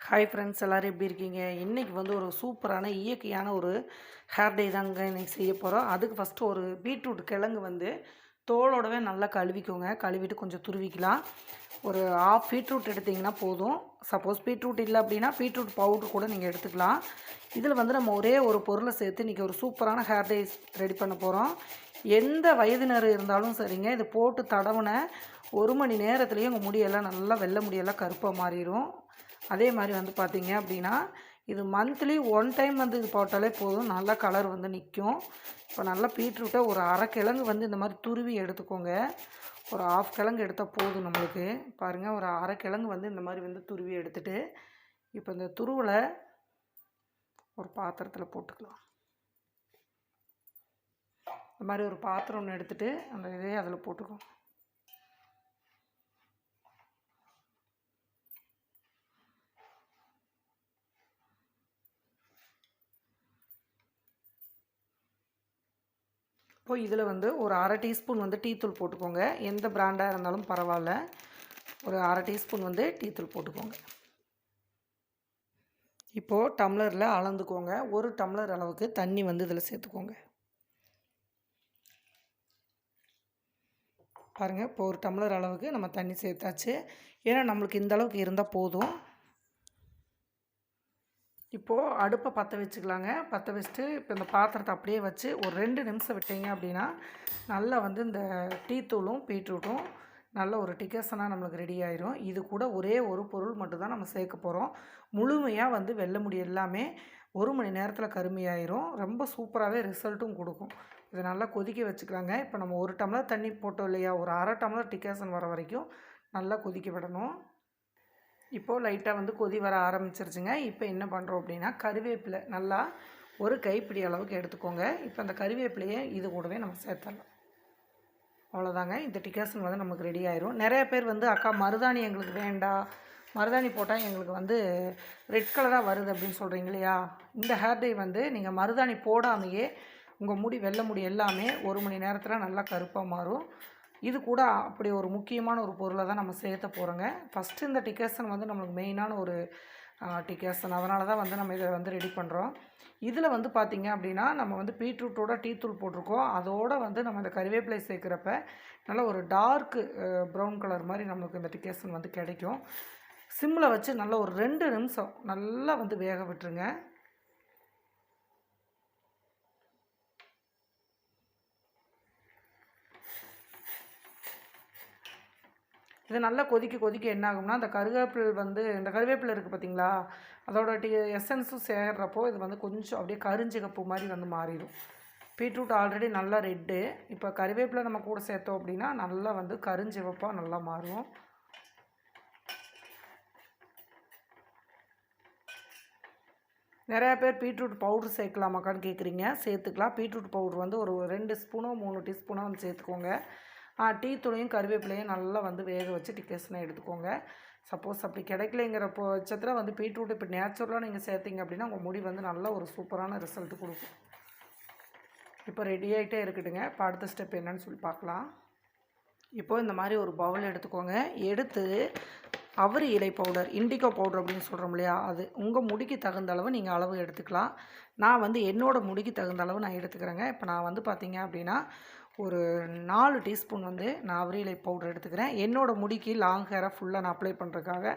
Hi friends, எல்லோரும் எப்படி இருக்கீங்க? இன்றைக்கி வந்து ஒரு சூப்பரான இயற்கையான ஒரு ஹேர் டை தாங்க இன்றைக்கி செய்ய போகிறோம். அதுக்கு ஃபஸ்ட்டு ஒரு பீட்ரூட் கிழங்கு வந்து தோலோடவே நல்லா கழுவிக்கோங்க. கழுவிட்டு கொஞ்சம் துருவிக்கலாம். ஒரு ஆஃப் பீட்ரூட் எடுத்திங்கன்னா போதும். சப்போஸ் பீட்ரூட் இல்லை அப்படின்னா பீட்ரூட் பவுட்ரு கூட நீங்கள் எடுத்துக்கலாம். இதில் வந்து நம்ம ஒரே ஒரு பொருளை சேர்த்து இன்றைக்கி ஒரு சூப்பரான ஹேர் டை ரெடி பண்ண போகிறோம். எந்த வயதினர் இருந்தாலும் சரிங்க, இது போட்டு தடவுன 1 மணி நேரத்துலேயே உங்கள் முடியெல்லாம் நல்லா வெள்ளை முடியெல்லாம் கருப்பாக மாறிடும். அதே மாதிரி வந்து பார்த்திங்க அப்படின்னா இது மந்த்லி 1 டைம் வந்து இது போட்டாலே போதும், நல்லா கலர் வந்து நிற்கும். இப்போ நல்லா பீட்ரூட்டை ஒரு அரை கிழங்கு வந்து இந்த மாதிரி துருவி எடுத்துக்கோங்க. ஒரு ஆஃப் கிழங்கு எடுத்தால் போதும் நம்மளுக்கு. பாருங்கள், ஒரு அரை கிழங்கு வந்து இந்த மாதிரி வந்து துருவி எடுத்துகிட்டு இப்போ இந்த துருவலை ஒரு பாத்திரத்தில் போட்டுக்கலாம். இந்த மாதிரி ஒரு பாத்திரம் ஒன்று எடுத்துகிட்டு அந்த இதே அதில் போட்டுக்கோங்க. இப்போ இதில் வந்து ஒரு அரை டீஸ்பூன் வந்து டீத்தூள் போட்டுக்கோங்க. எந்த பிராண்டாக இருந்தாலும் பரவாயில்ல. ஒரு அரை டீஸ்பூன் வந்து டீத்தூள் போட்டுக்கோங்க. இப்போது டம்ளரில் அளந்துக்கோங்க. 1 டம்ளர் அளவுக்கு தண்ணி வந்து இதில் சேர்த்துக்கோங்க. பாருங்கள், இப்போ 1 டம்ளர் அளவுக்கு நம்ம தண்ணி சேர்த்தாச்சு. ஏன்னா நம்மளுக்கு இந்த அளவுக்கு இருந்தால் போதும். இப்போது அடுப்பை பற்ற வச்சுக்கலாங்க. பற்ற வச்சுட்டு இப்போ இந்த பாத்திரத்தை அப்படியே வச்சு ஒரு 2 நிமிஷம் விட்டீங்க அப்படின்னா நல்லா வந்து இந்த டீத்தூளும் பீட்ரூட்டும் நல்ல ஒரு டிகேஷனாக நம்மளுக்கு ரெடி ஆயிரும். இது கூட ஒரே ஒரு பொருள் மட்டும்தான் நம்ம சேர்க்க போகிறோம். முழுமையாக வந்து வெள்ளை முடி எல்லாமே 1 மணி நேரத்தில் கருமையாயிரும். ரொம்ப சூப்பராகவே ரிசல்ட்டும் கொடுக்கும். இதை நல்லா கொதிக்க வச்சுக்கலாங்க. இப்போ நம்ம 1 டம்ளர் தண்ணி போட்டோம் இல்லையா, ஒரு அரை டம்ளர் டிகேஷன் வர வரைக்கும் நல்லா கொதிக்க விடணும். இப்போது லைட்டாக வந்து கொதி வர ஆரம்பிச்சிருச்சுங்க. இப்போ என்ன பண்ணுறோம் அப்படின்னா கருவேப்பிலை நல்லா ஒரு கைப்பிடி அளவுக்கு எடுத்துக்கோங்க. இப்போ அந்த கருவேப்பிலையை இது கூடவே நம்ம சேர்த்துடலாம். அவ்வளோதாங்க, இந்த டிகாஷன் வந்து நமக்கு ரெடி ஆயிரும். நிறைய பேர் வந்து அக்கா மருதாணி எங்களுக்கு வேண்டாம், மருதாணி போட்டால் எங்களுக்கு வந்து ரெட் கலராக வருது அப்படின்னு சொல்கிறீங்க இல்லையா. இந்த ஹேர் டை வந்து நீங்கள் மருதாணி போடாமையே உங்கள் முடி வெள்ளை முடி எல்லாமே 1 மணி நேரத்தில் நல்லா கருப்பாக மாறும். இது கூட அப்படி ஒரு முக்கியமான ஒரு பொருளை தான் நம்ம சேர்த்த போகிறோங்க. ஃபஸ்ட்டு இந்த டிகேஷன் வந்து நம்மளுக்கு மெயினான ஒரு டிகேஷன். அதனால தான் வந்து நம்ம இதை வந்து ரெடி பண்ணுறோம். இதில் வந்து பார்த்திங்க அப்படின்னா நம்ம வந்து பீட்ரூட்டோட டீத்தூள் போட்டிருக்கோம். அதோடு வந்து நம்ம இந்த கறிவேப்பிலை சேர்க்குறப்ப நல்லா ஒரு டார்க்கு ப்ரௌன் கலர் மாதிரி நம்மளுக்கு இந்த டிகேஷன் வந்து கிடைக்கும். சிம்மில் வச்சு நல்லா ஒரு 2 நிமிஷம் நல்லா வந்து வேக விட்டுருங்க. இது நல்லா கொதிக்க என்ன ஆகும்னா இந்த கருவேப்பிலை இருக்குது பார்த்திங்களா, அதோட எசன்ஸும் சேர்றப்போ இது வந்து கொஞ்சம் அப்படியே கருஞ்சிகப்பு மாதிரி வந்து மாறிடும். பீட்ரூட் ஆல்ரெடி நல்லா ரெட்டு, இப்போ கருவேப்பிலை நம்ம கூட சேர்த்தோம் அப்படின்னா நல்லா வந்து கருஞ்சிவப்பாக நல்லா மாறும். நிறையா பேர் பீட்ரூட் பவுட்ரு சேர்க்கலாமாக்கான்னு கேட்குறீங்க. சேர்த்துக்கலாம். பீட்ரூட் பவுட்ரு வந்து ஒரு 2 ஸ்பூனோ 3 டீஸ்பூனோ வந்து சேர்த்துக்கோங்க. டீ தூளையும் கருவேப்பிலையும் நல்லா வந்து வேக வச்சு டிகேஷனாக எடுத்துக்கோங்க. சப்போஸ் அப்படி கிடைக்கலைங்கிற பட்சத்தில் வந்து பீட்ரூட் இப்போ நேச்சுரலாக நீங்கள் சேர்த்திங்க அப்படின்னா உங்கள் முடி வந்து நல்ல ஒரு சூப்பரான ரிசல்ட் கொடுக்கும். இப்போ ரெடி ஆகிட்டே இருக்கட்டுங்க. இப்போ அடுத்த ஸ்டெப் என்னன்னு சொல்லி பார்க்கலாம். இப்போது இந்த மாதிரி ஒரு பவுல் எடுத்துக்கோங்க. எடுத்து அவரி இலை பவுடர், இண்டிகோ பவுடர் அப்படின்னு சொல்கிறோம் இல்லையா, அது உங்கள் முடிக்கு தகுந்த அளவு நீங்கள் அளவு எடுத்துக்கலாம். நான் வந்து என்னோடய முடிக்கு தகுந்த அளவு நான் எடுத்துக்கிறேங்க. இப்போ நான் வந்து பார்த்திங்க அப்படின்னா ஒரு 4 டீஸ்பூன் வந்து நான் அவரி இலை பவுடர் எடுத்துக்கிறேன். என்னோடய முடிக்கு லாங் ஹேராக ஃபுல்லாக நான் அப்ளை பண்ணுறதுக்காக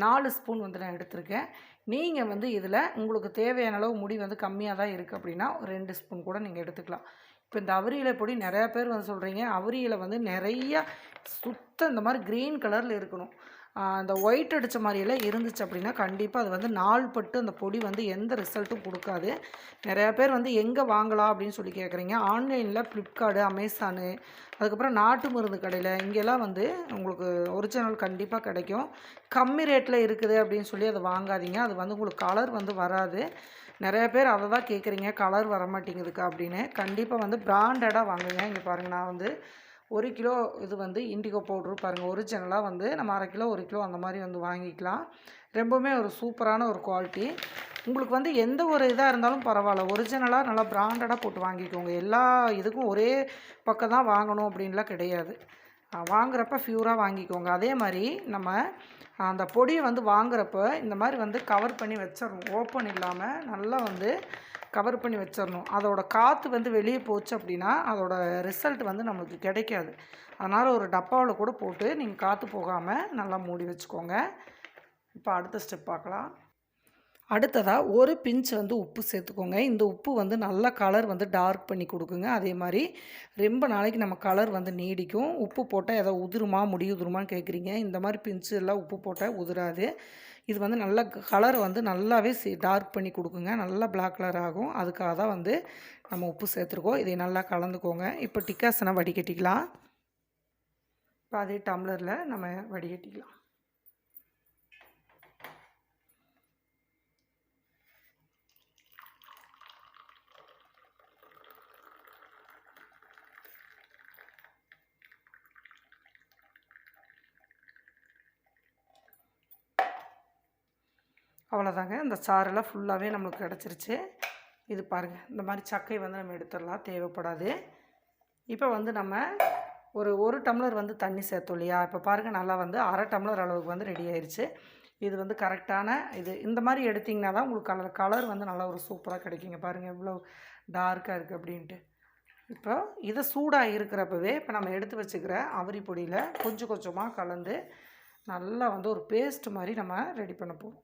4 ஸ்பூன் வந்து நான் எடுத்திருக்கேன். நீங்கள் வந்து இதில் உங்களுக்கு தேவையான அளவு முடி வந்து கம்மியாக தான் இருக்குது அப்படின்னா ஒரு 2 ஸ்பூன் கூட நீங்கள் எடுத்துக்கலாம். இப்போ இந்த அவரி இலை பொடி நிறையா பேர் வந்து சொல்கிறீங்க, அவரி இலை வந்து நிறையா இந்த மாதிரி க்ரீன் கலரில் இருக்கணும். அந்த ஒயிட் அடித்த மாதிரியெல்லாம் இருந்துச்சு அப்படின்னா கண்டிப்பாக அது வந்து நாள் பட்டு அந்த பொடி வந்து எந்த ரிசல்ட்டும் கொடுக்காது. நிறையா பேர் வந்து எங்கே வாங்கலாம் அப்படின்னு சொல்லி கேட்குறீங்க. ஆன்லைனில் ஃப்ளிப்கார்டு, அமேசானு, அதுக்கப்புறம் நாட்டு மருந்து கடையில் இங்கெல்லாம் வந்து உங்களுக்கு ஒரிஜினல் கண்டிப்பாக கிடைக்கும். கம்மி ரேட்டில் இருக்குது அப்படின்னு சொல்லி அதை வாங்காதீங்க. அது வந்து உங்களுக்கு கலர் வந்து வராது. நிறைய பேர் அதை தான் கேட்குறீங்க, கலர் வர மாட்டேங்குதுக்கா அப்படின்னு. கண்டிப்பாக வந்து பிராண்டடாக வாங்குங்க. இங்கே பாருங்கள், நான் வந்து 1 கிலோ இது வந்து இண்டிகோ பவுட்ரு பாருங்கள், ஒரிஜினலாக வந்து நம்ம அரை கிலோ 1 கிலோ அந்த மாதிரி வந்து வாங்கிக்கலாம். ரொம்பவுமே ஒரு சூப்பரான ஒரு குவாலிட்டி. உங்களுக்கு வந்து எந்த ஒரு இதாக இருந்தாலும் பரவாயில்ல, ஒரிஜினலாக நல்லா பிராண்டடாக போட்டு வாங்கிக்கோங்க. எல்லா இதுக்கும் ஒரே பக்கம் தான் வாங்கணும் அப்படின்லாம் கிடையாது. வாங்குறப்ப ப்யூராக வாங்கிக்கோங்க. அதே மாதிரி நம்ம அந்த பொடியை வந்து வாங்குறப்ப இந்த மாதிரி வந்து கவர் பண்ணி வச்சிடணும். ஓப்பன் இல்லாமல் நல்லா வந்து கவர் பண்ணி வச்சிடணும். அதோட காற்று வந்து வெளியே போச்சு அப்படின்னா அதோட ரிசல்ட் வந்து நம்மளுக்கு கிடைக்காது. அதனால் ஒரு டப்பாவில் கூட போட்டு நீங்கள் காற்று போகாமல் நல்லா மூடி வச்சுக்கோங்க. இப்போ அடுத்த ஸ்டெப் பார்க்கலாம். அடுத்ததாக ஒரு பிஞ்ச் வந்து உப்பு சேர்த்துக்கோங்க. இந்த உப்பு வந்து நல்லா கலர் வந்து டார்க் பண்ணி கொடுக்குங்க. அதே மாதிரி ரொம்ப நாளைக்கு நம்ம கலர் வந்து நீடிக்கும். உப்பு போட்டால் ஏதோ உதிருமா முடி உதிருமான்னு கேட்குறீங்க. இந்த மாதிரி பிஞ்சு எல்லாம் உப்பு போட்டால் உதிராது. இது வந்து நல்லா கலர் வந்து நல்லாவே டார்க் பண்ணி கொடுக்குங்க. நல்லா பிளாக் கலர் ஆகும். அதுக்காக தான் வந்து நம்ம உப்பு சேர்த்துருக்கோம். இதை நல்லா கலந்துக்கோங்க. இப்போ டிக்காசனை வடிகட்டிக்கலாம். இப்போ அதே டம்ளரில் நம்ம வடிகட்டிக்கலாம். அவ்வளோதாங்க. இந்த சாரெல்லாம் ஃபுல்லாகவே நம்மளுக்கு கிடச்சிருச்சு. இது பாருங்கள், இந்த மாதிரி சக்கை வந்து நம்ம எடுத்துடலாம், தேவைப்படாது. இப்போ வந்து நம்ம ஒரு டம்ளர் வந்து தண்ணி சேர்த்தோம் இல்லையா? இப்போ பாருங்கள், நல்லா வந்து அரை டம்ளர் அளவுக்கு வந்து ரெடி ஆயிடுச்சு. இது வந்து கரெக்டான இது. இந்த மாதிரி எடுத்திங்கன்னா தான் உங்களுக்கு கலர் வந்து நல்லா ஒரு சூப்பராக கிடைக்குங்க. பாருங்கள் எவ்வளோ டார்க்காக இருக்குது அப்படின்ட்டு. இப்போ இதை சூடாக இருக்கிறப்பவே இப்போ நம்ம எடுத்து வச்சுக்கிற அவரி பொடியில் கொஞ்சம் கொஞ்சமாக கலந்து நல்லா வந்து ஒரு பேஸ்ட் மாதிரி நம்ம ரெடி பண்ண போகிறோம்.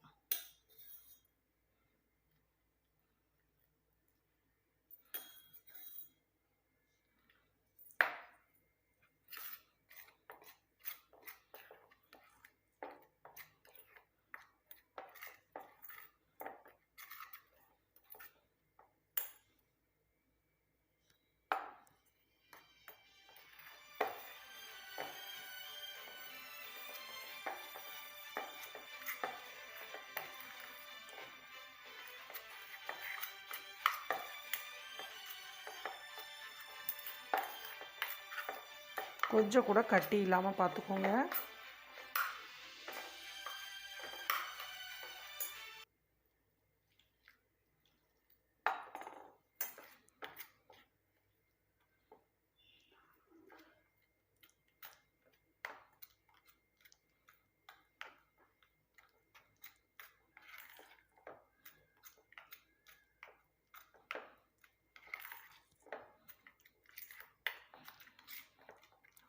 கொஞ்சம் கூட கட்டி இல்லாமல் பார்த்துக்கோங்க.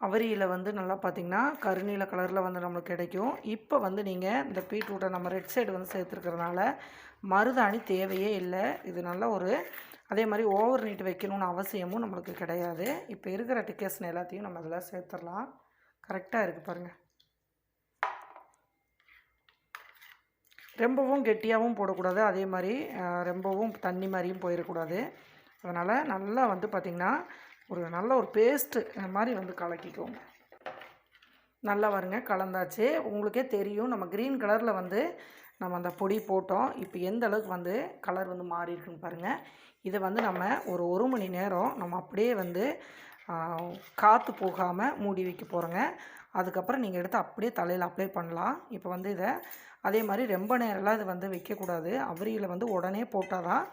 அவரியில் வந்து நல்லா பார்த்திங்கன்னா கருநீல கலரில் வந்து நம்மளுக்கு கிடைக்கும். இப்போ வந்து நீங்கள் இந்த பீட்ரூட்டை நம்ம ரெட் சைடு வந்து சேர்த்துருக்கிறதுனால மருதாணி தேவையே இல்லை. இது நல்ல ஒரு அதே மாதிரி ஓவர் நீட் வைக்கணும்னு அவசியமும் நம்மளுக்கு கிடையாது. இப்போ இருக்கிற டிக்கேஷன் எல்லாத்தையும் நம்ம அதில் சேர்த்துடலாம். கரெக்டாக இருக்குது பாருங்கள். ரொம்பவும் கெட்டியாகவும் போடக்கூடாது, அதே மாதிரி ரொம்பவும் தண்ணி மாதிரியும் போயிடக்கூடாது. அதனால் நல்லா வந்து பார்த்திங்கன்னா நல்ல ஒரு பேஸ்ட்டு மாதிரி வந்து கலக்கிக்கோங்க. நல்லா வருங்க, கலந்தாச்சு. உங்களுக்கே தெரியும் நம்ம க்ரீன் கலரில் வந்து நம்ம அந்த பொடி போட்டோம். இப்போ எந்த அளவுக்கு வந்து கலர் வந்து மாறி இருக்குன்னு பாருங்கள். இதை வந்து நம்ம ஒரு மணி நேரம் நம்ம அப்படியே வந்து காற்று போகாமல் மூடி வைக்க போகிறோங்க. அதுக்கப்புறம் நீங்கள் எடுத்து அப்படியே தலையில் அப்ளை பண்ணலாம். இப்போ வந்து இதை அதே மாதிரி ரொம்ப நேரம்லாம் இது வந்து வைக்கக்கூடாது. அவரியில் வந்து உடனே போட்டால் தான்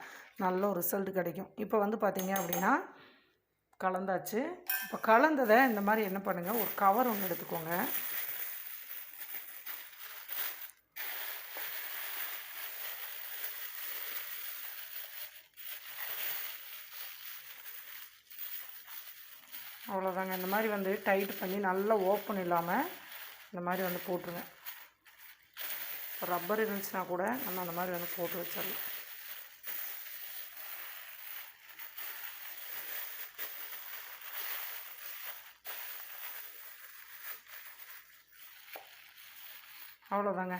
நல்ல ஒரு ரிசல்ட் கிடைக்கும். இப்போ வந்து பார்த்திங்க அப்படின்னா கலந்தாச்சு. இப்போ கலந்ததை இந்த மாதிரி என்ன பண்ணுங்கள், ஒரு கவர் ஒன்று எடுத்துக்கோங்க. அவ்வளோதாங்க. இந்த மாதிரி வந்து டைட் பண்ணி நல்லா ஓப்பன் இல்லாமல் இந்த மாதிரி வந்து போட்டுருங்க. ரப்பர் இருந்துச்சுன்னா கூட நம்ம அந்த மாதிரி வந்து போட்டு வச்சிடலாம். அவ்வளோதாங்க.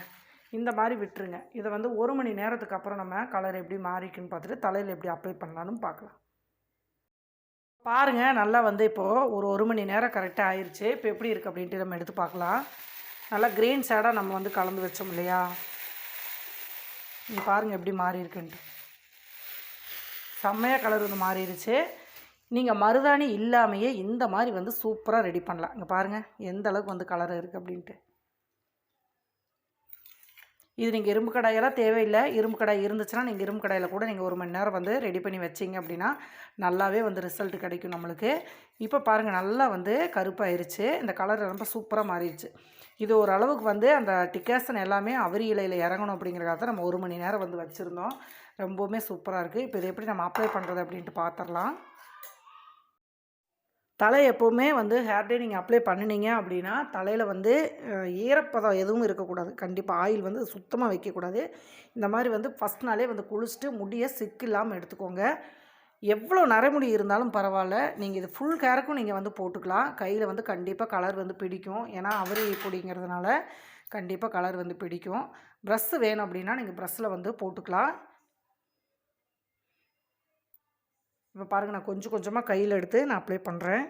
இந்த மாதிரி விட்டுருங்க. இதை வந்து 1 மணி நேரத்துக்கு அப்புறம் நம்ம கலர் எப்படி மாறிக்குன்னு பார்த்துட்டு தலையில் எப்படி அப்ளை பண்ணலான்னு பார்க்கலாம். பாருங்கள், நல்லா வந்து இப்போது ஒரு மணி நேரம் கரெக்டாக ஆயிடுச்சு. இப்போ எப்படி இருக்குது அப்படின்ட்டு நம்ம எடுத்து பார்க்கலாம். நல்லா க்ரீன் ஷேடாக நம்ம வந்து கலந்து வச்சோம் இல்லையா? நீங்கள் பாருங்கள் எப்படி மாறி இருக்குன்ட்டு. செம்மையாக கலர் வந்து மாறிடுச்சு. நீங்கள் மருதாணி இல்லாமையே இந்த மாதிரி வந்து சூப்பராக ரெடி பண்ணலாம். இங்கே பாருங்கள் எந்த அளவுக்கு வந்து கலர் இருக்குது அப்படின்ட்டு. இது நீங்கள் இரும்பு கடாயெல்லாம் தேவையில்லை. இரும்பு கடாய் இருந்துச்சுன்னா நீங்கள் இரும்பு கடாயில் கூட நீங்கள் 1 மணி நேரம் வந்து ரெடி பண்ணி வச்சிங்க அப்படின்னா நல்லாவே வந்து ரிசல்ட் கிடைக்கும் நம்மளுக்கு. இப்போ பாருங்கள் நல்லா வந்து கருப்பாயிருச்சு. இந்த கலர் ரொம்ப சூப்பராக மாறிடுச்சு. இது ஓரளவுக்கு வந்து அந்த டிகாஷன் எல்லாமே அவரி இலையில் இறங்கணும் அப்படிங்கிறக்காக தான் நம்ம 1 மணி நேரம் வந்து வச்சுருந்தோம். ரொம்பவுமே சூப்பராக இருக்குது. இப்போ இதை எப்படி நம்ம அப்ளை பண்ணுறது அப்படின்ட்டு பார்த்துடலாம். தலை எப்போவுமே வந்து ஹேர் டே நீங்கள் அப்ளை பண்ணினீங்க அப்படின்னா தலையில் வந்து ஈரப்பதம் எதுவும் இருக்கக்கூடாது. கண்டிப்பாக ஆயில் வந்து சுத்தமாக வைக்கக்கூடாது. இந்த மாதிரி வந்து ஃபஸ்ட் நாளே வந்து குளிச்சுட்டு முடியை சிக்கு இல்லாமல் எடுத்துக்கோங்க. எவ்வளோ நரைமுடி இருந்தாலும் பரவாயில்ல, நீங்கள் இது ஃபுல் ஹேருக்கும் நீங்கள் வந்து போட்டுக்கலாம். கையில் வந்து கண்டிப்பாக கலர் வந்து பிடிக்கும். ஏன்னா அவரி பொடிங்கிறதுனால கண்டிப்பாக கலர் வந்து பிடிக்கும். ப்ரஷ்ஷு வேணும் அப்படின்னா நீங்கள் ப்ரஷ்ஷில் வந்து போட்டுக்கலாம். இப்போ பாருங்கள், நான் கொஞ்சம் கொஞ்சமாக கையில் எடுத்து நான் அப்ளை பண்ணுறேன்.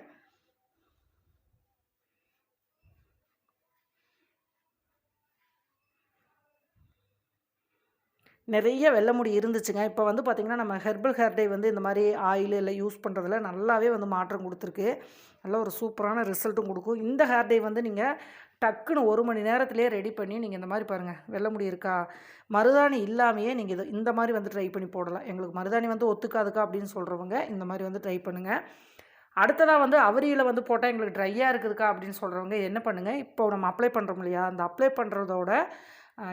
நிறைய வெள்ளை முடி இருந்துச்சுங்க. இப்போ வந்து பார்த்திங்கன்னா நம்ம ஹெர்பல் ஹேர் டே வந்து இந்த மாதிரி ஆயில் எல்லாம் யூஸ் பண்ணுறதுல நல்லாவே வந்து மாற்றம் கொடுத்துருக்கு. நல்ல ஒரு சூப்பரான ரிசல்ட்டும் கொடுக்கும். இந்த ஹேர் டே வந்து நீங்கள் டக்குன்னு 1 மணி நேரத்துலேயே ரெடி பண்ணி நீங்கள் இந்த மாதிரி பாருங்கள், வெள்ளை முடி இருக்கா, மருதாணி இல்லாமையே நீங்கள் இந்த மாதிரி வந்து ட்ரை பண்ணி போடலாம். எங்களுக்கு மருதாணி வந்து ஒத்துக்காதுக்கா அப்படின்னு சொல்கிறவங்க இந்த மாதிரி வந்து ட்ரை பண்ணுங்கள். அடுத்ததாக வந்து அவரியில் வந்து போட்டால் எங்களுக்கு ட்ரையாக இருக்குதுக்கா அப்படின்னு சொல்கிறவங்க என்ன பண்ணுங்கள், இப்போ நம்ம அப்ளை பண்ணுறோம் இல்லையா, அந்த அப்ளை பண்ணுறதோட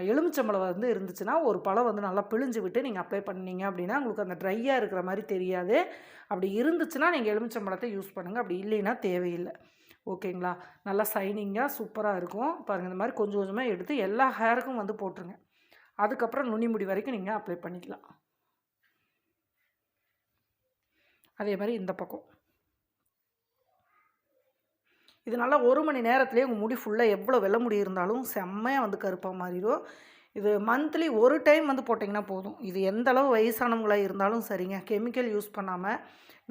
எலுமிச்சம்பழம் வந்து இருந்துச்சுன்னா ஒரு பழம் வந்து நல்லா பிழிஞ்சு விட்டு நீங்கள் அப்ளை பண்ணீங்க அப்படின்னா உங்களுக்கு அந்த ட்ரையாக இருக்கிற மாதிரி தெரியாது. அப்படி இருந்துச்சுன்னா நீங்கள் எலுமிச்சம்பழத்தை யூஸ் பண்ணுங்கள். அப்படி இல்லைன்னா தேவையில்லை. ஓகேங்களா? நல்லா ஷைனிங்காக சூப்பராக இருக்கும். பாருங்கள், இந்த மாதிரி கொஞ்சம் கொஞ்சமாக எடுத்து எல்லா ஹேருக்கும் வந்து போட்டுருங்க. அதுக்கப்புறம் நுனி முடி வரைக்கும் நீங்கள் அப்ளை பண்ணிக்கலாம். அதே மாதிரி இந்த பக்கம் இது நல்லா 1 மணி நேரத்துலேயே உங்கள் முடி ஃபுல்லாக எவ்வளோ வெள்ளை முடி இருந்தாலும் செம்மையாக வந்து கருப்பாக மாறிடும். இது மந்த்லி ஒரு டைம் வந்து போட்டிங்கன்னா போதும். இது எந்த அளவு வயசானவங்களாக இருந்தாலும் சரிங்க, கெமிக்கல் யூஸ் பண்ணாமல்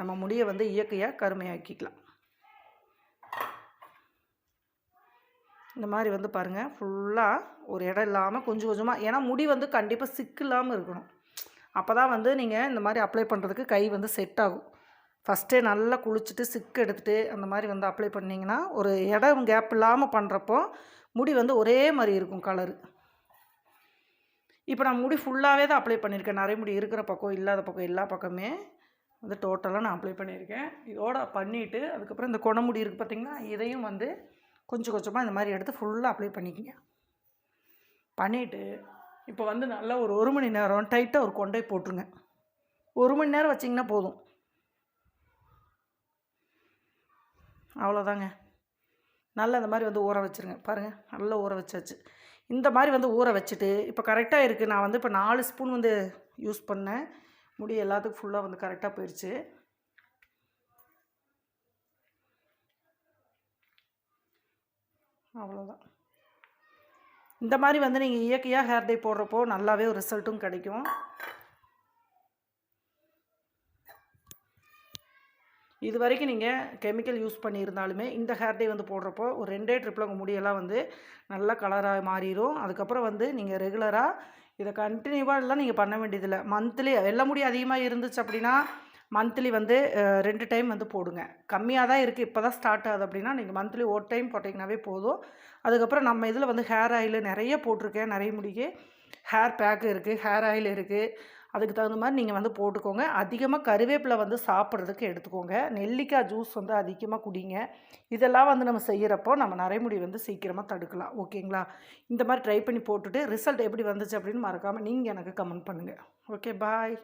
நம்ம முடியை வந்து இயற்கையாக கருமையாக்கிக்கலாம். இந்த மாதிரி வந்து பாருங்கள், ஃபுல்லாக ஒரு இடம் இல்லாமல் கொஞ்சம் கொஞ்சமாக, ஏன்னா முடி வந்து கண்டிப்பாக சிக்கு இல்லாமல் இருக்கணும். அப்போ தான் வந்து நீங்கள் இந்த மாதிரி அப்ளை பண்ணுறதுக்கு கை வந்து செட் ஆகும். ஃபஸ்ட்டே நல்லா குளிச்சுட்டு சிக்கு எடுத்துகிட்டு அந்த மாதிரி வந்து அப்ளை பண்ணிங்கன்னா ஒரு இடம் கேப் இல்லாமல் பண்ணுறப்போ முடி வந்து ஒரே மாதிரி இருக்கும் கலரு. இப்போ நான் முடி ஃபுல்லாகவே தான் அப்ளை பண்ணியிருக்கேன். நிறைய முடி இருக்கிற பக்கம் இல்லாத பக்கம் எல்லா பக்கமே வந்து டோட்டலாக நான் அப்ளை பண்ணியிருக்கேன். இதோட பண்ணிவிட்டு அதுக்கப்புறம் இந்த கொடமுடி இருக்குது பார்த்திங்கன்னா, இதையும் வந்து கொஞ்சம் கொஞ்சமாக இந்த மாதிரி எடுத்து ஃபுல்லாக அப்ளை பண்ணிக்கங்க. பண்ணிவிட்டு இப்போ வந்து நல்லா ஒரு 1 மணி நேரம் டைட்டாக ஒரு கொண்டை போட்டுருங்க. 1 மணி நேரம் வச்சிங்கன்னா போதும். அவ்வளோதாங்க. நல்லா இந்த மாதிரி வந்து ஊற வச்சுருங்க. பாருங்கள், நல்லா ஊற வச்சாச்சு. இந்த மாதிரி வந்து ஊற வச்சுட்டு இப்போ கரெக்டாக இருக்குது. நான் வந்து இப்போ 4 ஸ்பூன் வந்து யூஸ் பண்ணேன். முடி எல்லாத்துக்கும் ஃபுல்லாக வந்து கரெக்டாக போயிடுச்சு. அவ்வளோதான். இந்த மாதிரி வந்து நீங்கள் இயற்கையாக ஹேர் டே போடுறப்போ நல்லாவே ஒரு ரிசல்ட்டும் கிடைக்கும். இது வரைக்கும் நீங்கள் கெமிக்கல் யூஸ் பண்ணியிருந்தாலுமே இந்த ஹேர் டே வந்து போடுறப்போ ஒரு 2 ட்ரிப்பில் உங்கள் முடியெல்லாம் வந்து நல்லா கலராக மாறிடும். அதுக்கப்புறம் வந்து நீங்கள் ரெகுலராக இதை கண்டினியூவாக எல்லாம் நீங்கள் பண்ண வேண்டியதில்லை. மந்த்லி வெள்ளை முடி அதிகமாக இருந்துச்சு அப்படின்னா மந்த்லி வந்து 2 டைம் வந்து போடுங்க. கம்மியாக தான் இருக்குது, இப்போ தான் ஸ்டார்ட் ஆகுது அப்படின்னா நீங்கள் மந்த்லி 1 டைம் போட்டிங்கனாவே போதும். அதுக்கப்புறம் நம்ம இதில் வந்து ஹேர் ஆயில் நிறைய போட்டிருக்கேன். நிறைய முடிக்கு ஹேர் பேக்கு இருக்குது, ஹேர் ஆயில் இருக்குது. அதுக்கு தகுந்த மாதிரி நீங்கள் வந்து போட்டுக்கோங்க. அதிகமாக கருவேப்பிலை வந்து சாப்பிட்றதுக்கு எடுத்துக்கோங்க. நெல்லிக்காய் ஜூஸ் வந்து அதிகமாக குடிங்க. இதெல்லாம் வந்து நம்ம செய்கிறப்போ நம்ம நரைமுடி வந்து சீக்கிரமாக தடுக்கலாம். ஓகேங்களா? இந்த மாதிரி ட்ரை பண்ணி போட்டுட்டு ரிசல்ட் எப்படி வந்துச்சு அப்படின்னு மறக்காமல் நீங்கள் எனக்கு கமெண்ட் பண்ணுங்கள். ஓகே, பாய்.